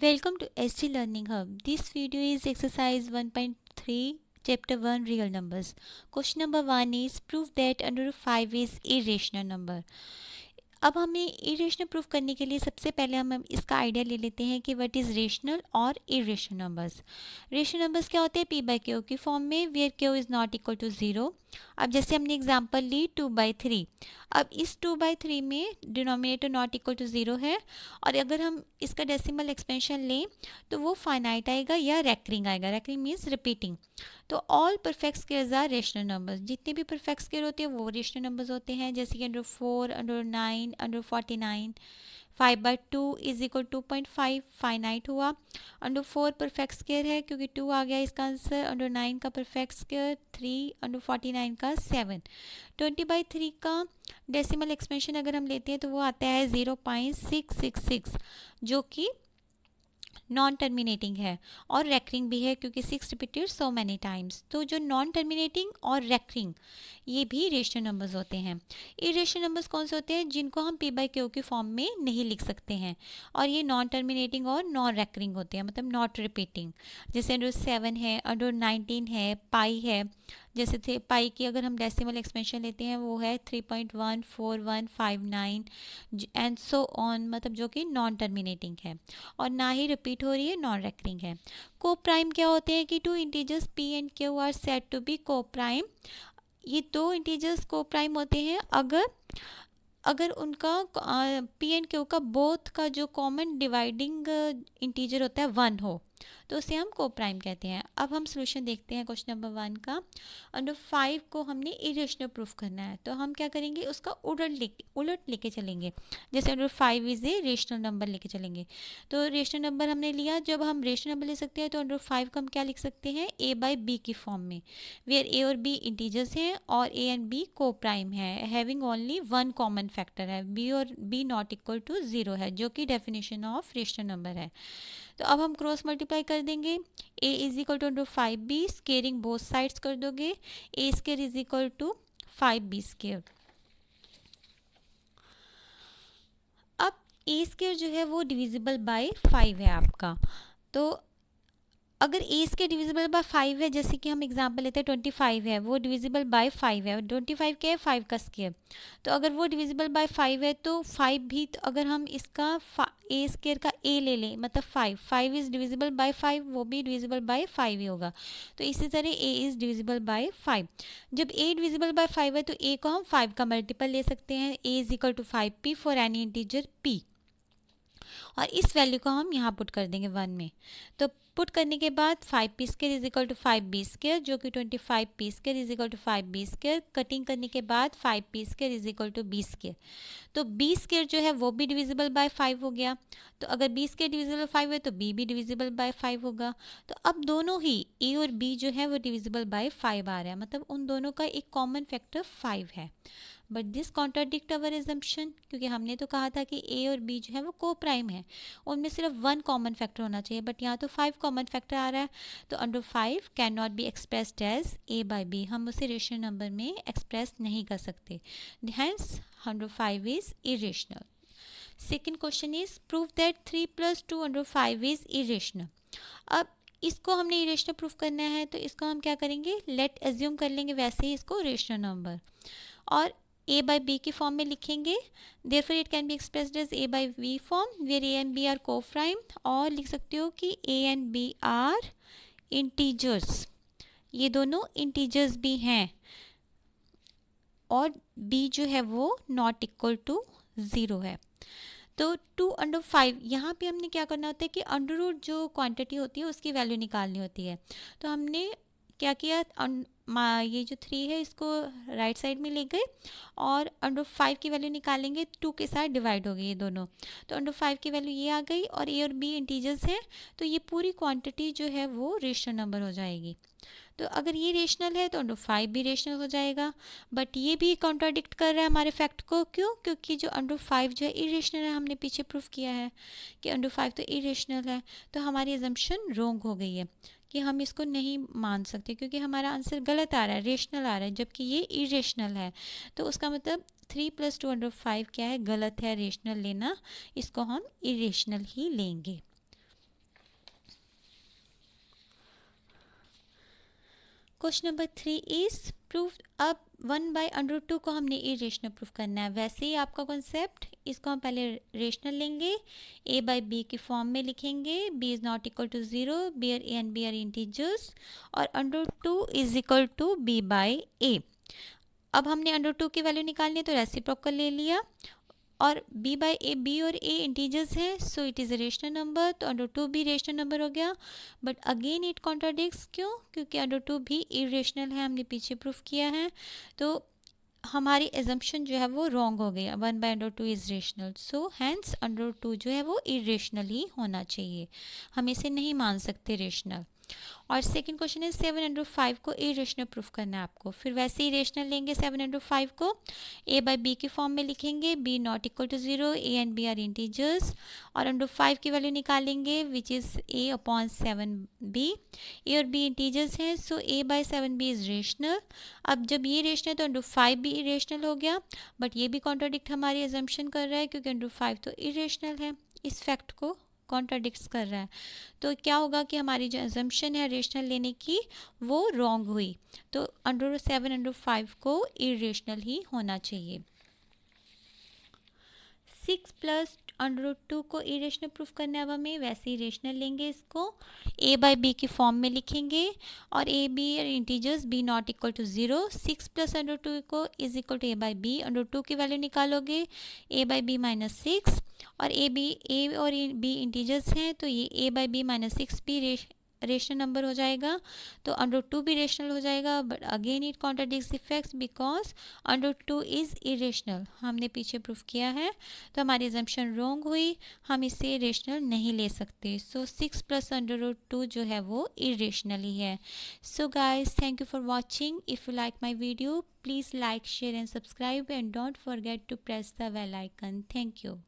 Welcome to SG Learning Hub. This video is exercise 1.3 chapter 1 real numbers. Question number 1 is prove that under root 5 is irrational number. अब हमें irrational proof करने के लिए सबसे पहले हम इसका आइडिया ले लेते हैं कि व्हाट इज़ रेशनल और इरेशनल नंबर्स। रेशनल नंबर्स क्या होते हैं? पी बाई क्यू की फॉर्म में where Q is not equal to zero. अब जैसे हमने एग्जांपल ली 2/3। अब इस 2/3 में denominator not equal to zero है और अगर हम इसका डेसिमल एक्सपेंशन लें तो वो फाइनाइट आएगा या रैकरिंग आएगा। Recurring means repeating. तो all perfect squares are rational numbers. जितने भी परफेक्ट स्क्वेयर होते हैं वो रेशनल नंबर्स होते हैं, जैसे कि under 4, under 9, under 49। 5/2 is equal 2.5 finite हुआ। अंडर 4 परफेक्ट स्क्वेयर है क्योंकि 2 आ गया इसका आंसर। अंडर 9 का परफेक्ट स्क्वेयर 3, अंडर 49 का 7। 20/3 का डेसिमल एक्सपेंशन अगर हम लेते हैं तो वो आता है 0.666, जो कि नॉन टर्मिनेटिंग है और रैकरिंग भी है क्योंकि 6 रिपीटेड सो मैनी टाइम्स। तो जो नॉन टर्मिनेटिंग और रैकरिंग ये भी रेशनल नंबर्स होते हैं। इरेशनल नंबर्स कौन से होते हैं? जिनको हम पी बाई क्यू की फॉर्म में नहीं लिख सकते हैं और ये नॉन टर्मिनेटिंग और नॉन रैकरिंग होते हैं, मतलब नॉट रिपीटिंग। जैसे अंडर 7 है, अंडर 19 है, पाई है। जैसे थे पाई की अगर हम डेसिमल एक्सपेंशन लेते हैं वो है 3.14159 एंड सो ऑन, मतलब जो कि नॉन टर्मिनेटिंग है और ना ही रिपीट हो रही है, नॉन रेकरिंग है। को प्राइम क्या होते हैं कि two integers P and Q are said to be coprime. ये दो इंटीजर्स को प्राइम होते हैं अगर अगर उनका पी एंड क्यू का बोथ का जो कॉमन डिवाइडिंग इंटीजर होता है 1 हो तो उसे हम को प्राइम कहते हैं। अब हम सोल्यूशन देखते हैं क्वेश्चन नंबर 1 का। अंडर 5 को हमने इरेशनल प्रूफ करना है तो हम क्या करेंगे, उसका उलट लेके चलेंगे। जैसे under 5 is a rational number लेके चलेंगे। तो रेशनल नंबर हमने लिया, जब हम रेशनल नंबर ले सकते हैं तो अंडर 5 को हम क्या लिख सकते हैं, ए बाई बी की फॉर्म में, वेयर ए और बी इंटीजर्स हैं और A and B coprime है, having only one common factor है, बी और B not equal to zero है, जो कि डेफिनेशन ऑफ रेशनल नंबर है। तो अब हम क्रॉस मल्टीप्लाई कर देंगे। A is equal to under 5b, squaring both sides कर दोगे। A square is equal to 5b square. अब ए स्केयर जो है वो डिविजिबल बाय 5 है आपका। तो अगर ए इसके डिविजिबल बाय 5 है, जैसे कि हम एग्जांपल लेते हैं 25 है, वो डिविजिबल बाय 5 है। 25 क्या है? 5 का स्केयर। तो अगर वो डिविजिबल बाय 5 है तो 5 भी, तो अगर हम इसका ए स्केयर का ए ले लें, मतलब 5 इज़ डिविजिबल बाय 5, वो भी डिविजिबल बाय 5 ही होगा। तो इसी तरह ए इज़ डिविजिबल बाय 5। जब ए डिविजिबल बाय 5 है तो ए को हम 5 का मल्टीपल ले सकते हैं। A is equal to 5p for any integer p, और इस वैल्यू को हम यहाँ पुट कर देंगे 1 में। तो पुट करने के बाद 5p square is equal to 5b square, जो कि 25p square is equal to 5b square. Cutting करने के बाद 5p square is equal to b square. तो b स्केयर जो है वो भी डिविजिबल बाय 5 हो गया। तो अगर b स्केयर डिविजिबल 5 है तो b भी डिविजिबल बाय 5 होगा। तो अब दोनों ही a और b जो है वो डिविजिबल बाय 5 आ रहा है, मतलब उन दोनों का एक कॉमन फैक्टर 5 है। But this contradict our assumption, क्योंकि हमने तो कहा था कि ए और बी जो है वो को प्राइम है, उनमें सिर्फ 1 कॉमन फैक्टर होना चाहिए, बट यहाँ तो 5 कॉमन फैक्टर आ रहा है। तो under 5 can not be expressed as A by B, हम उसे रेशनल नंबर में एक्सप्रेस नहीं कर सकते। Hence under 5 is irrational. Second question is prove that 3 + 2 under 5 is irrational. अब इसको हमने इरेशनल प्रूफ करना है तो इसको हम क्या करेंगे, लेट एज्यूम कर लेंगे वैसे ही इसको रेशनल नंबर, और a बाई बी की फॉर्म में लिखेंगे। Therefore it can be expressed as a by B form where a and b are coprime, और लिख सकते हो कि a and b are integers, ये दोनों इंटीजर्स भी हैं, और b जो है वो नॉट इक्वल टू 0 है। तो 2 अंडर 5, यहाँ पे हमने क्या करना होता है कि अंडर रूट जो क्वांटिटी होती है उसकी वैल्यू निकालनी होती है। तो हमने क्या किया, ये जो 3 है इसको राइट साइड में ले गए और अंडर 5 की वैल्यू निकालेंगे, 2 के साथ डिवाइड हो गई ये दोनों। तो अंडर 5 की वैल्यू ये आ गई और ए और बी इंटीजर्स हैं, तो ये पूरी क्वांटिटी जो है वो रेशनल नंबर हो जाएगी। तो अगर ये रेशनल है तो अंडर 5 भी रेशनल हो जाएगा। बट ये भी कॉन्ट्राडिक्ट कर रहा है हमारे फैक्ट को, क्यों? क्योंकि जो अंडर 5 जो है इरेशनल है, हमने पीछे प्रूफ किया है कि अंडर 5 तो इरेशनल है। तो हमारी एजम्पशन रॉन्ग हो गई है कि हम इसको नहीं मान सकते, क्योंकि हमारा आंसर गलत आ रहा है, रेशनल आ रहा है, जबकि ये इरेशनल है। तो उसका मतलब 3 + 2 अंडर 5 क्या है, गलत है, रेशनल लेना, इसको हम इरेशनल ही लेंगे। Question number 3 is proof. अब 1/√2 को हमने इरेशनल प्रूफ करना है। वैसे ही आपका कॉन्सेप्ट, इसको हम पहले रेशनल लेंगे, a/b की फॉर्म में लिखेंगे, b is not equal to 0, b और a and b are integers, और √2 इज इक्वल टू b/a। अब हमने √2 की वैल्यू निकालनी है तो रेसिप्रोकल ले लिया, और b/a, b और a इंटीजर्स हैं, so it is a rational number, तो √2 भी रेशनल नंबर हो गया। बट अगेन इट कॉन्ट्राडिक्ट्स, क्यों? क्योंकि √2 भी इरेशनल है, हमने पीछे प्रूफ किया है, तो हमारी एजम्पशन जो है वो रॉन्ग हो गया। 1/√2 इज़ रेशनल, सो हैंस √2 जो है वो इरेशनल ही होना चाहिए, हम इसे नहीं मान सकते रेशनल। और सेकंड क्वेश्चन है 7/5 को इरेशनल प्रूफ करना है आपको। फिर वैसे ही रेशनल लेंगे 7/5 को, a/b की फॉर्म में लिखेंगे, b not equal to 0, a and b are integers, और √5 की वैल्यू निकालेंगे विच इज़ a/7b। a और b इंटीजर्स हैं, सो a/7b इज़ रेशनल। अब जब ये रेशनल है तो √5 भी इरेशनल हो गया, बट ये भी कॉन्ट्राडिक्ट हमारी एजम्पशन कर रहा है, क्योंकि √5 तो इरेशनल है, इस फैक्ट को कॉन्ट्राडिक्ट्स कर रहा है। तो क्या होगा कि हमारी जो एजम्पशन है रेशनल लेने की वो रॉन्ग हुई, तो √7/5 को इरेशनल ही होना चाहिए। 6 प्लस √2 को इरेशनल प्रूफ करना है अब हमें। वैसे ही रेशनल लेंगे, इसको a/b की फॉर्म में लिखेंगे, और a/b integers b not equal to 0, 6 plus √2 को इज इक्वल टू a/b। √2 की वैल्यू निकालोगे, a/b माइनस 6, और a और b इंटीजर्स हैं, तो ये a/b माइनस 6 भी रेशनल नंबर हो जाएगा, तो √2 भी रेशनल हो जाएगा। But again it contradicts the facts because √2 is irrational, हमने पीछे प्रूफ किया है, तो हमारी एजम्पशन रॉन्ग हुई, हम इसे रेशनल नहीं ले सकते। सो 6 प्लस √2 जो है वो इरेशनल ही है। So guys, thank you for watching. If you like my video, please like, share and subscribe, and don't forget to press the bell icon. Thank you.